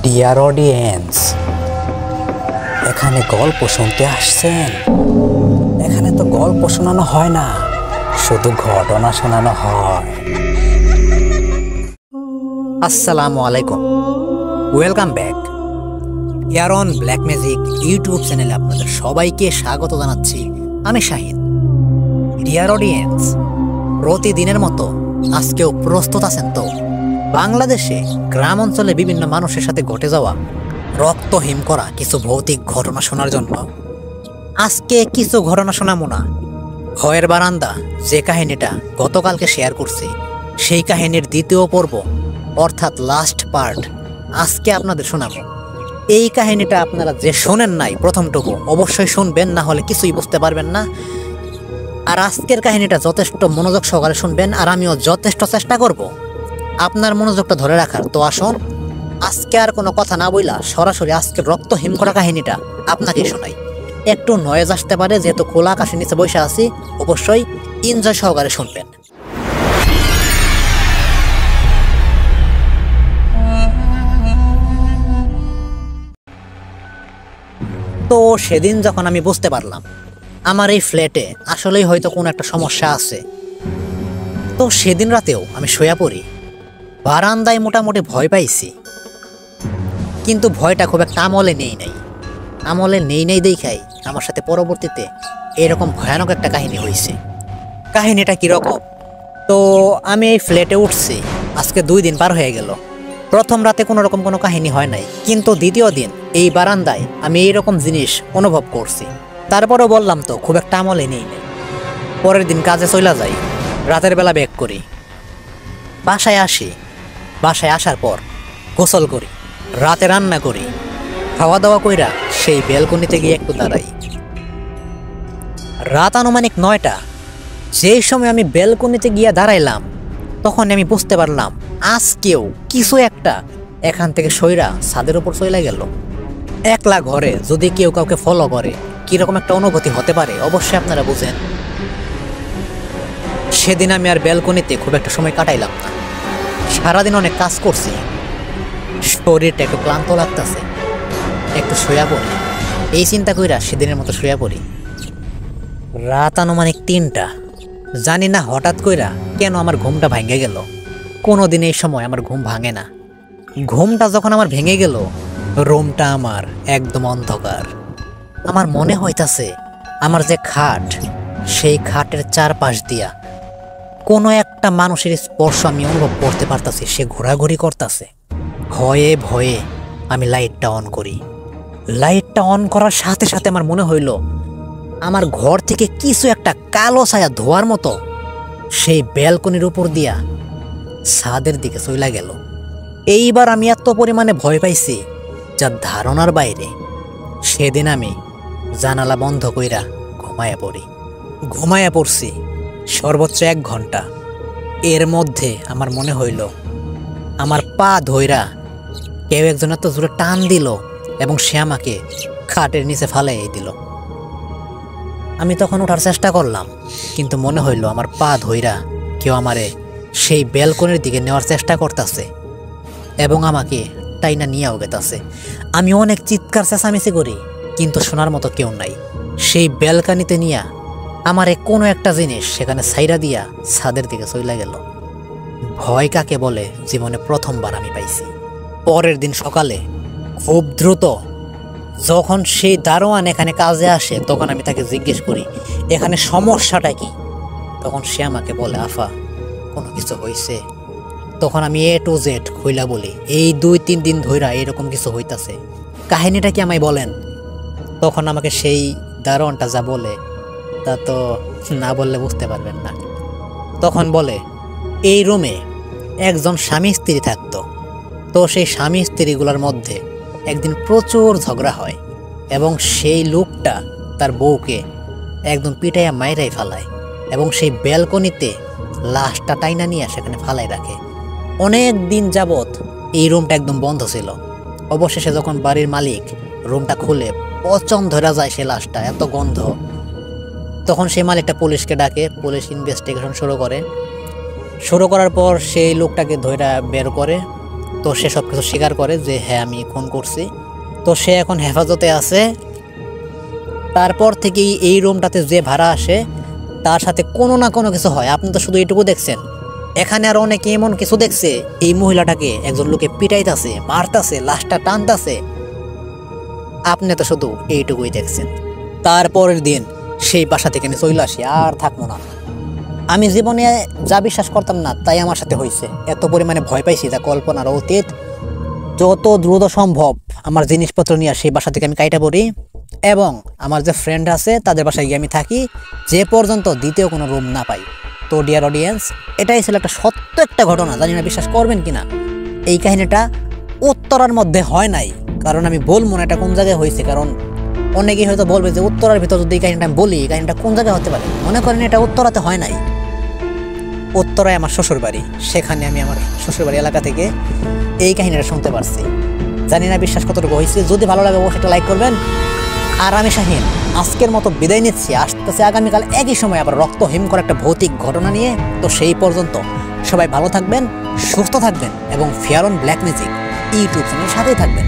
Dear audience, এখানে গল্প শুনতে আসছেন? এখানে তো গল্প শোনানো হয় না, শুধু ঘটনা শোনানো হয়। আসসালামু আলাইকুম, ওয়েলকাম ব্যাক। ইয়ারন ব্ল্যাক ম্যাজিক ইউটিউব চ্যানেলে আপনাদের সবাইকে স্বাগত জানাচ্ছি। আমি শাহিন। ডিয়ার অডিয়েন্স, প্রতিদিনের মতো আজকেও প্রস্তুত আছেন তো? বাংলাদেশে গ্রাম অঞ্চলে বিভিন্ন মানুষের সাথে ঘটে যাওয়া রক্তহীন করা কিছু ভৌতিক ঘটনা শোনার জন্য আজকে কিছু ঘটনা শোনাবো না। ভয়ের বারান্দা যে কাহিনীটা গতকালকে শেয়ার করছি, সেই কাহিনীর দ্বিতীয় পর্ব অর্থাৎ লাস্ট পার্ট আজকে আপনাদের শোনাবো। এই কাহিনীটা আপনারা যে শোনেন নাই প্রথমটুকু অবশ্যই শুনবেন, না হলে কিছুই বুঝতে পারবেন না। আর আজকের কাহিনীটা যথেষ্ট মনোযোগ সহকারে শুনবেন, আর আমিও যথেষ্ট চেষ্টা করব আপনার মনোযোগটা ধরে রাখার। তো আসুন আজকে আর কোনো কথা না বইলা সরাসরি আজকের রক্তহীন করা কাহিনীটা আপনাকে শোনাই। একটু নয়েজ আসতে পারে, যেহেতু খোলা আকাশের নিচে বসে আছি, অবশ্যই এনজয় সহকারে শুনবেন। তো সেদিন যখন আমি বুঝতে পারলাম আমার এই ফ্ল্যাটে আসলেই হয়তো কোনো একটা সমস্যা আছে, তো সেদিন রাতেও আমি শুয়ে পড়ি। বারান্দায় মোটামুটি ভয় পাইছি, কিন্তু ভয়টা খুব একটা আমলে নেই নাই দেখাই আমার সাথে পরবর্তীতে এরকম ভয়ানক একটা কাহিনী হয়েছে। কাহিনীটা কীরকম? তো আমি এই ফ্ল্যাটে উঠছি, আজকে 2 দিন পার হয়ে গেল। প্রথম রাতে কোনো রকম কোনো কাহিনী হয় নাই, কিন্তু দ্বিতীয় দিন এই বারান্দায় আমি এইরকম জিনিস অনুভব করছি। তারপরেও বললাম তো খুব একটা আমলে নেই নাই। পরের দিন কাজে চলে যাই, রাতের বেলা ব্যাক করি, বাসায় আসি। বাসায় আসার পর গোসল করি, রাতে রান্না করি, খাওয়া দাওয়া কইরা সেই ব্যালকনিতে গিয়ে একটু দাঁড়াই। রাত আনুমানিক 9টা। যেই সময় আমি ব্যালকনিতে গিয়ে দাঁড়াইলাম তখন আমি বুঝতে পারলাম আজকেও কিছু একটা এখান থেকে সইরা ছাদের উপর চলে গেল। একলা ঘরে যদি কেউ কাউকে ফলো করে কিরকম একটা অনুভূতি হতে পারে অবশ্যই আপনারা বুঝেন। সেদিন আমি আর ব্যালকনিতে খুব একটা সময় কাটাইলাম না। সারাদিন অনেক কাজ করছি, শরীরটা একটু ক্লান্ত লাগতেছে, একটু শুয়া পড়ি। এই চিন্তা কইরা সেদিনের মতো শুয়া পড়ি। রাত আনুমানিক 3টা। জানি না হঠাৎ কইরা কেন আমার ঘুমটা ভাঙে গেল। কোনোদিন এই সময় আমার ঘুম ভাঙে না। ঘুমটা যখন আমার ভেঙে গেল, রুমটা আমার একদম অন্ধকার। আমার মনে হইতাছে আমার যে খাট, সেই খাটের চারপাশ দিয়া কোনো একটা মানুষের স্পর্শ আমি অনুভব করতে পারতাছি, সে ঘোরাঘুরি করতেছে। ভয়ে ভয়ে আমি লাইটটা অন করি। লাইটটা অন করার সাথে সাথে আমার মনে হইল আমার ঘর থেকে কিছু একটা কালো ছায়া ধোয়ার মতো সেই ব্যালকনির উপর দিয়া ছাদের দিকে চলে গেল। এইবার আমি এত পরিমাণে ভয় পাইছি যা ধারণার বাইরে। সেদিন আমি জানালা বন্ধ কইরা ঘুমায়া পড়ছি সর্বোচ্চ 1 ঘন্টা। এর মধ্যে আমার মনে হইল আমার পা ধইরা কেউ একজন এত জোরে টান দিল এবং সে আমাকে খাটের নিচে ফালাই দিল। আমি তখন ওঠার চেষ্টা করলাম, কিন্তু মনে হইল আমার পা ধইরা কেউ আমারে সেই ব্যালকনির দিকে নেওয়ার চেষ্টা করতেছে এবং আমাকে টাইনা নিয়েও গেতাছে। আমি অনেক চিৎকার চেঁচামেচি করি, কিন্তু শোনার মতো কেউ নাই। সেই ব্যালকনিতে নিয়া আমারে কোনো একটা জিনিস সেখানে ছাইরা দিয়া ছাদের দিকে চলে গেল। ভয় কাকে বলে জীবনে প্রথমবার আমি পাইছি। পরের দিন সকালে খুব দ্রুত যখন সেই দারোয়ান এখানে কাজে আসে তখন আমি তাকে জিজ্ঞেস করি এখানে সমস্যাটা কি। তখন সে আমাকে বলে, আফা কোনো কিছু হয়েছে? তখন আমি A to Z খুইলা বলি, এই 2-3 দিন ধইরা এরকম কিছু হইতাছে, কাহিনীটা কি আমায় বলেন। তখন আমাকে সেই দারোয়ানটা যা বলে তা তো না বললে বুঝতে পারবেন না। তখন বলে এই রুমে একজন স্বামী স্ত্রী থাকতো, তো সেই স্বামী স্ত্রীগুলোর মধ্যে একদিন প্রচুর ঝগড়া হয় এবং সেই লোকটা তার বউকে একদম পিটাইয়া মাইরাই ফালায় এবং সেই ব্যালকনিতে লাশটা টাইনা নিয়ে সেখানে ফালাই রাখে। অনেক দিন যাবৎ এই রুমটা একদম বন্ধ ছিল। অবশেষে যখন বাড়ির মালিক রুমটা খুলে পচন ধরা যায় সে লাশটা, এত গন্ধ, তখন সেই মালিকটা পুলিশকে ডাকে। পুলিশ ইনভেস্টিগেশন শুরু করার পর সেই লোকটাকে ধইরা বের করে তো সে সব কিছু স্বীকার করে যে হ্যাঁ আমি খুন করছি। তো সে এখন হেফাজতে আছে। তারপর থেকেই এই রুমটাতে যে ভাড়া আসে তার সাথে কোনো না কোনো কিছু হয়। আপনি তো শুধু এইটুকু দেখছেন, এখানে আরো অনেকে এমন কিছু দেখছে, এই মহিলাটাকে একজন লোকে পিটাইতাছে, মারতাছে, লাশটা টানতাছে। আপনি তো শুধু এইটুকুই দেখছেন। তারপরের দিন সেই বাসা থেকে আমি চলে আসি, আর থাকবো না। আমি জীবনে যা বিশ্বাস করতাম না তাই আমার সাথে হয়েছে। এত পরিমাণে ভয় পাইছি যা কল্পনার অতীত। যত দ্রুত সম্ভব আমার জিনিসপত্র নিয়ে সেই বাসা থেকে আমি কাইটা পড়ি এবং আমার যে ফ্রেন্ড আছে তাদের বাসায় গিয়ে আমি থাকি, যে পর্যন্ত দ্বিতীয় কোনো রুম না পাই। তো ডিয়ার অডিয়েন্স, এটাই ছিল একটা সত্য একটা ঘটনা, জানি না বিশ্বাস করবেন কিনা। এই কাহিনীটা উত্তরার মধ্যে হয় নাই, কারণ আমি বলবো না এটা কোন জায়গায় হয়েছে, কারণ অনেকেই হয়তো বলবে যে উত্তরার ভিতর যদি এই কাহিনীটা আমি বলি, এই কাহিনীটা কোন জায়গায় হতে পারে। মনে করেন এটা উত্তরাতে হয় নাই, উত্তরায় আমার শ্বশুর বাড়ি, সেখানে আমি আমার শ্বশুর বাড়ি এলাকা থেকে এই কাহিনীটা শুনতে পারছি। জানি না বিশ্বাস কতটুকু হয়েছে। যদি ভালো লাগে অবশ্যই একটা লাইক করবেন। আর আমি শাহিন আজকের মতো বিদায় নিচ্ছি, আসতেছে আগামীকাল একই সময় আবার রক্তহীন করে একটা ভৌতিক ঘটনা নিয়ে। তো সেই পর্যন্ত সবাই ভালো থাকবেন, সুস্থ থাকবেন এবং fair on black magic YouTube চ্যানেলের সাথেই থাকবেন।